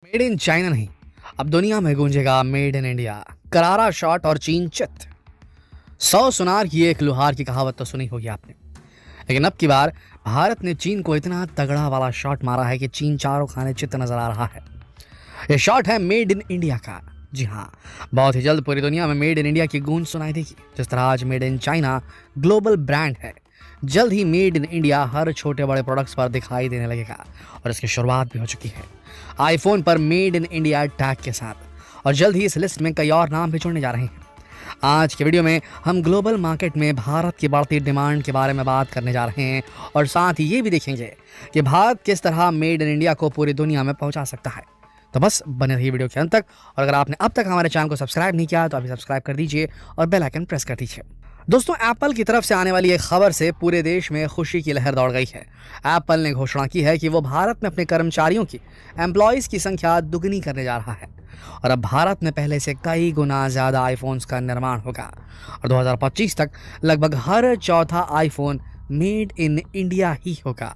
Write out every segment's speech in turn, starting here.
Made in China नहीं, अब दुनिया में गूंजेगा मेड इन इंडिया। करारा शॉट और चीन चित। 100 सुनार की एक लुहार की कहावत तो सुनी होगी आपने, लेकिन अब की बार भारत ने चीन को इतना तगड़ा वाला शॉट मारा है कि चीन चारों खाने चित नजर आ रहा है। यह शॉट है मेड इन इंडिया का। जी हाँ, बहुत ही जल्द पूरी दुनिया में मेड इन इंडिया की गूंज सुनाई देगी। जिस तरह आज made in China global brand है, जल्द ही मेड इन इंडिया हर छोटे बड़े प्रोडक्ट्स पर दिखाई देने लगेगा और इसकी शुरुआत भी हो चुकी है आईफोन पर मेड इन इंडिया टैग के साथ, और जल्द ही इस लिस्ट में कई और नाम भी जुड़ने जा रहे हैं। आज के वीडियो में हम ग्लोबल मार्केट में भारत की बढ़ती डिमांड के बारे में बात करने जा रहे हैं और साथ ही ये भी देखेंगे कि भारत किस तरह मेड इन इंडिया को पूरी दुनिया में पहुंचा सकता है। तो बस बने रहिए वीडियो के अंत तक, और अगर आपने अब तक हमारे चैनल को सब्सक्राइब नहीं किया तो अभी सब्सक्राइब कर दीजिए और बेल आइकन प्रेस कर दीजिए। दोस्तों, एप्पल की तरफ से आने वाली एक खबर से पूरे देश में खुशी की लहर दौड़ गई है। एप्पल ने घोषणा की है कि वो भारत में अपने कर्मचारियों की एम्प्लॉयज की संख्या दुगनी करने जा रहा है और अब भारत में पहले से कई गुना ज्यादा आईफोन्स का निर्माण होगा और 2025 तक लगभग हर चौथा आईफोन मेड इन इंडिया ही होगा।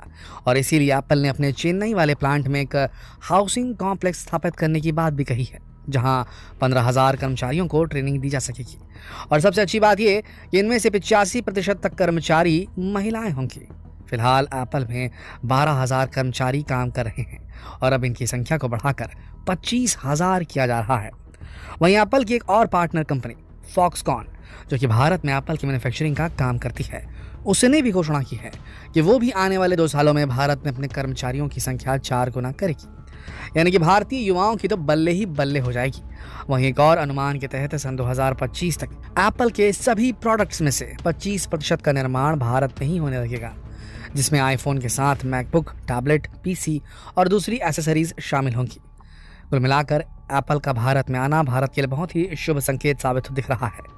और इसीलिए एप्पल ने अपने चेन्नई वाले प्लांट में एक हाउसिंग कॉम्प्लेक्स स्थापित करने की बात भी कही है, जहां 15,000 कर्मचारियों को ट्रेनिंग दी जा सकेगी। और सबसे अच्छी बात यह कि इनमें से 85% तक कर्मचारी महिलाएं होंगी। फिलहाल एप्पल में 12,000 कर्मचारी काम कर रहे हैं और अब इनकी संख्या को बढ़ाकर 25,000 किया जा रहा है। वहीं एप्पल की एक और पार्टनर कंपनी फॉक्सकॉन, जो कि भारत में एप्पल की मैन्युफैक्चरिंग का काम करती है, उसने भी घोषणा की है कि वो भी आने वाले 2 सालों में भारत में अपने कर्मचारियों की संख्या 4 गुना करेगी। यानी कि भारतीय युवाओं की तो बल्ले ही बल्ले हो जाएगी। वहीं एक और अनुमान के तहत सन 2025 तक एप्पल के सभी प्रोडक्ट्स में से 25% का निर्माण भारत में ही होने लगेगा, जिसमें आईफोन के साथ मैकबुक, टैबलेट, पीसी और दूसरी एसेसरीज शामिल होंगी। कुल मिलाकर एप्पल का भारत में आना भारत के लिए बहुत ही शुभ संकेत साबित दिख रहा है।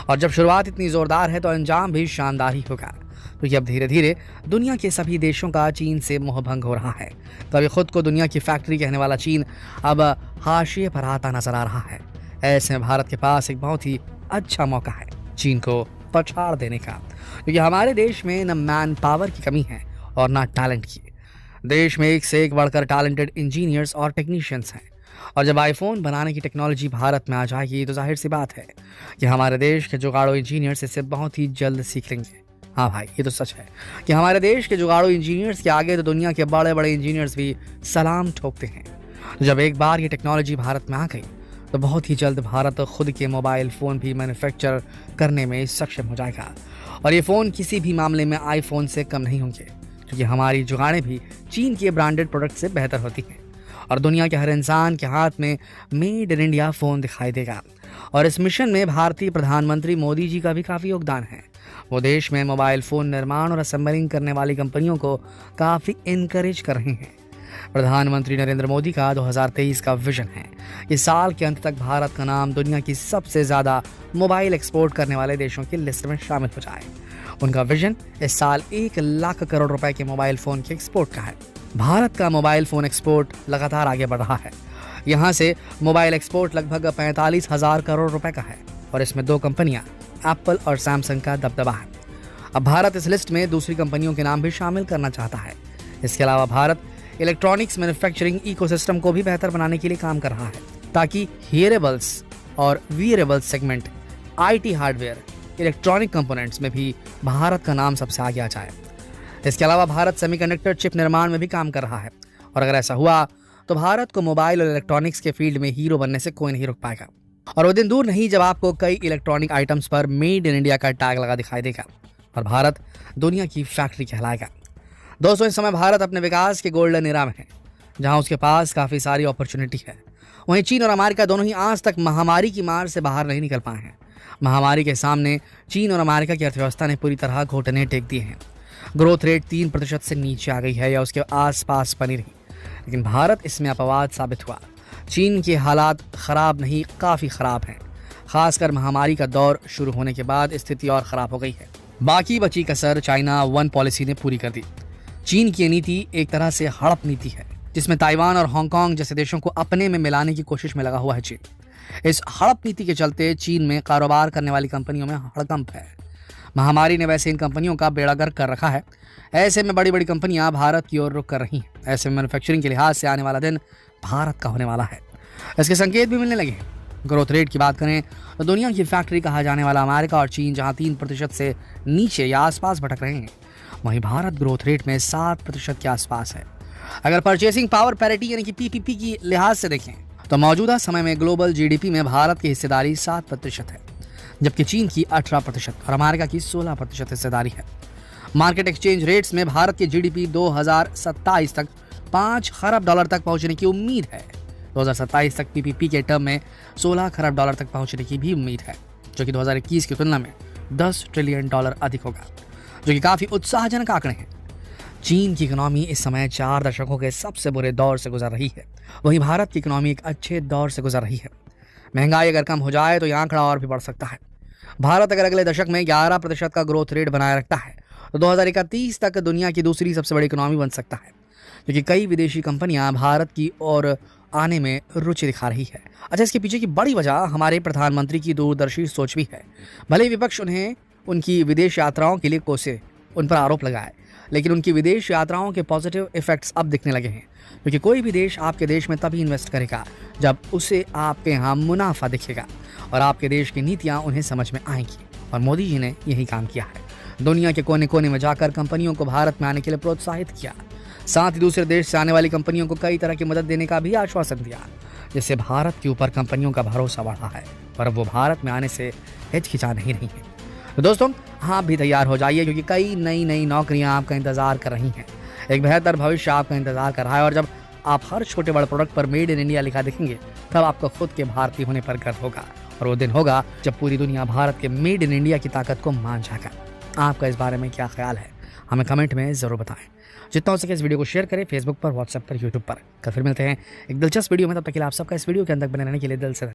और जब शुरुआत इतनी जोरदार है तो अंजाम भी शानदार ही होगा, क्योंकि अब धीरे धीरे दुनिया के सभी देशों का चीन से मोहभंग हो रहा है। तो अभी खुद को दुनिया की फैक्ट्री कहने वाला चीन अब हाशिए पर आता नजर आ रहा है। ऐसे में भारत के पास एक बहुत ही अच्छा मौका है चीन को पछाड़ देने का, क्योंकि हमारे देश में न मैन पावर की कमी है और न टैलेंट की। देश में एक से एक बढ़कर टैलेंटेड इंजीनियर्स और टेक्नीशियंस हैं, और जब आईफोन बनाने की टेक्नोलॉजी भारत में आ जाएगी तो जाहिर सी बात है कि हमारे देश के जुगाड़ू इंजीनियर्स इससे बहुत ही जल्द सीख लेंगे। हाँ भाई, ये तो सच है कि हमारे देश के जुगाड़ू इंजीनियर्स के आगे तो दुनिया के बड़े बड़े इंजीनियर्स भी सलाम ठोकते हैं। जब एक बार ये टेक्नोलॉजी भारत में आ गई तो बहुत ही जल्द भारत खुद के मोबाइल फ़ोन भी मैन्युफैक्चर करने में सक्षम हो जाएगा, और ये फ़ोन किसी भी मामले में आईफोन से कम नहीं होंगे, क्योंकि हमारी जुगाड़ें भी चीन के ब्रांडेड प्रोडक्ट से बेहतर होती हैं। और दुनिया के हर इंसान के हाथ में मेड इन इंडिया फ़ोन दिखाई देगा। और इस मिशन में भारतीय प्रधानमंत्री मोदी जी का भी काफ़ी योगदान है। वो देश में मोबाइल फ़ोन निर्माण और असेंबलिंग करने वाली कंपनियों को काफ़ी इनकरेज कर रहे हैं। प्रधानमंत्री नरेंद्र मोदी का 2023 का विजन है कि साल के अंत तक भारत का नाम दुनिया की सबसे ज़्यादा मोबाइल एक्सपोर्ट करने वाले देशों की लिस्ट में शामिल हो जाए। उनका विजन इस साल 1 लाख करोड़ रुपए के मोबाइल फ़ोन के एक्सपोर्ट का है। भारत का मोबाइल फ़ोन एक्सपोर्ट लगातार आगे बढ़ रहा है। यहाँ से मोबाइल एक्सपोर्ट लगभग 45,000 करोड़ रुपए का है, और इसमें 2 कंपनियां एप्पल और सैमसंग का दबदबा है। अब भारत इस लिस्ट में दूसरी कंपनियों के नाम भी शामिल करना चाहता है। इसके अलावा भारत इलेक्ट्रॉनिक्स मैन्युफैक्चरिंग इकोसिस्टम को भी बेहतर बनाने के लिए काम कर रहा है, ताकि हियरेबल्स और wearables segment, IT hardware, electronic components में भी भारत का नाम सबसे आगे आ जाए। इसके अलावा भारत सेमीकंडक्टर चिप निर्माण में भी काम कर रहा है, और अगर ऐसा हुआ तो भारत को मोबाइल और इलेक्ट्रॉनिक्स के फील्ड में हीरो बनने से कोई नहीं रोक पाएगा। और वो दिन दूर नहीं जब आपको कई इलेक्ट्रॉनिक आइटम्स पर मेड इन इंडिया का टैग लगा दिखाई देगा और भारत दुनिया की फैक्ट्री कहलाएगा। दोस्तों, इस समय भारत अपने विकास के गोल्डन एरा में है, जहां उसके पास काफ़ी सारी अपॉर्चुनिटी है। वहीं चीन और अमेरिका दोनों ही आज तक महामारी की मार से बाहर नहीं निकल पाए हैं। महामारी के सामने चीन और अमेरिका की अर्थव्यवस्था ने पूरी तरह घुटने टेक दिए हैं। ग्रोथ रेट 3% से नीचे आ गई है या उसके आसपास बनी रही, लेकिन भारत इसमें अपवाद साबित हुआ। चीन के हालात ख़राब नहीं, काफ़ी ख़राब हैं। खासकर महामारी का दौर शुरू होने के बाद स्थिति और ख़राब हो गई है। बाकी बची कसर चाइना 1 पॉलिसी ने पूरी कर दी। चीन की नीति एक तरह से हड़प नीति है, जिसमें ताइवान और हांगकांग जैसे देशों को अपने में मिलाने की कोशिश में लगा हुआ है चीन। इस हड़प नीति के चलते चीन में कारोबार करने वाली कंपनियों में हड़कंप है। महामारी ने वैसे इन कंपनियों का बेड़ा गर्क कर रखा है। ऐसे में बड़ी बड़ी कंपनियां भारत की ओर रुख कर रही हैं। ऐसे में मैन्युफैक्चरिंग के लिहाज से आने वाला दिन भारत का होने वाला है। इसके संकेत भी मिलने लगे हैं। ग्रोथ रेट की बात करें तो दुनिया की फैक्ट्री कहा जाने वाला अमेरिका और चीन जहां 3% से नीचे या आसपास भटक रहे हैं, वहीं भारत ग्रोथ रेट में 7% के आसपास है। अगर परचेसिंग पावर पैरिटी यानी कि पीपीपी की लिहाज से देखें तो मौजूदा समय में ग्लोबल जीडीपी में भारत की हिस्सेदारी 7% है, जबकि चीन की 18% और अमेरिका की 16% हिस्सेदारी है। मार्केट एक्सचेंज रेट्स में भारत की जीडीपी 2027 तक $5 खरब तक पहुंचने की उम्मीद है। 2027 तक पीपीपी के टर्म में $16 खरब तक पहुंचने की भी उम्मीद है, जो कि 2021 की तुलना में $10 ट्रिलियन अधिक होगा, जो कि काफी उत्साहजनक आंकड़े हैं। चीन की इकोनॉमी इस समय 4 दशकों के सबसे बुरे दौर से गुजर रही है, वहीं भारत की इकोनॉमी एक अच्छे दौर से गुजर रही है। महंगाई अगर कम हो जाए तो यह आंकड़ा और भी बढ़ सकता है। भारत अगर अगले दशक में 11% का ग्रोथ रेट बनाए रखता है तो 2031 तक दुनिया की दूसरी सबसे बड़ी इकोनॉमी बन सकता है, क्योंकि कई विदेशी कंपनियां भारत की ओर आने में रुचि दिखा रही है। अच्छा, इसके पीछे की बड़ी वजह हमारे प्रधानमंत्री की दूरदर्शी सोच भी है। भले ही विपक्ष उन्हें उनकी विदेश यात्राओं के लिए कोसे, उन पर आरोप लगाए, लेकिन उनकी विदेश यात्राओं के पॉजिटिव इफेक्ट्स अब दिखने लगे हैं, क्योंकि कोई भी देश आपके देश में तभी इन्वेस्ट करेगा जब उसे आपके यहाँ मुनाफा दिखेगा और आपके देश की नीतियाँ उन्हें समझ में आएंगी। और मोदी जी ने यही काम किया है। दुनिया के कोने कोने में जाकर कंपनियों को भारत में आने के लिए प्रोत्साहित किया, साथ ही दूसरे देश से आने वाली कंपनियों को कई तरह की मदद देने का भी आश्वासन दिया, जिससे भारत के ऊपर कंपनियों का भरोसा बढ़ा है और अब वो भारत में आने से हिचकिचा नहीं रही है। तो दोस्तों, आप भी तैयार हो जाइए, क्योंकि कई नई नौकरियां आपका इंतजार कर रही हैं। एक बेहतर भविष्य आपका इंतजार कर रहा है और जब आप हर छोटे बड़े प्रोडक्ट पर मेड इन इंडिया लिखा देखेंगे तब आपको खुद के भारतीय होने पर गर्व होगा। और वो दिन होगा जब पूरी दुनिया भारत के मेड इन इंडिया की ताकत को मान जाएगा। आपका इस बारे में क्या ख्याल है, हमें कमेंट में ज़रूर बताएं। जितना हो सके इस वीडियो को शेयर करें फेसबुक पर, व्हाट्सएप पर, यूट्यूब पर। कल फिर मिलते हैं एक दिलचस्प वीडियो में। तब तक के लिए आप सबका इस वीडियो के अंदर बने रहने के लिए दिल से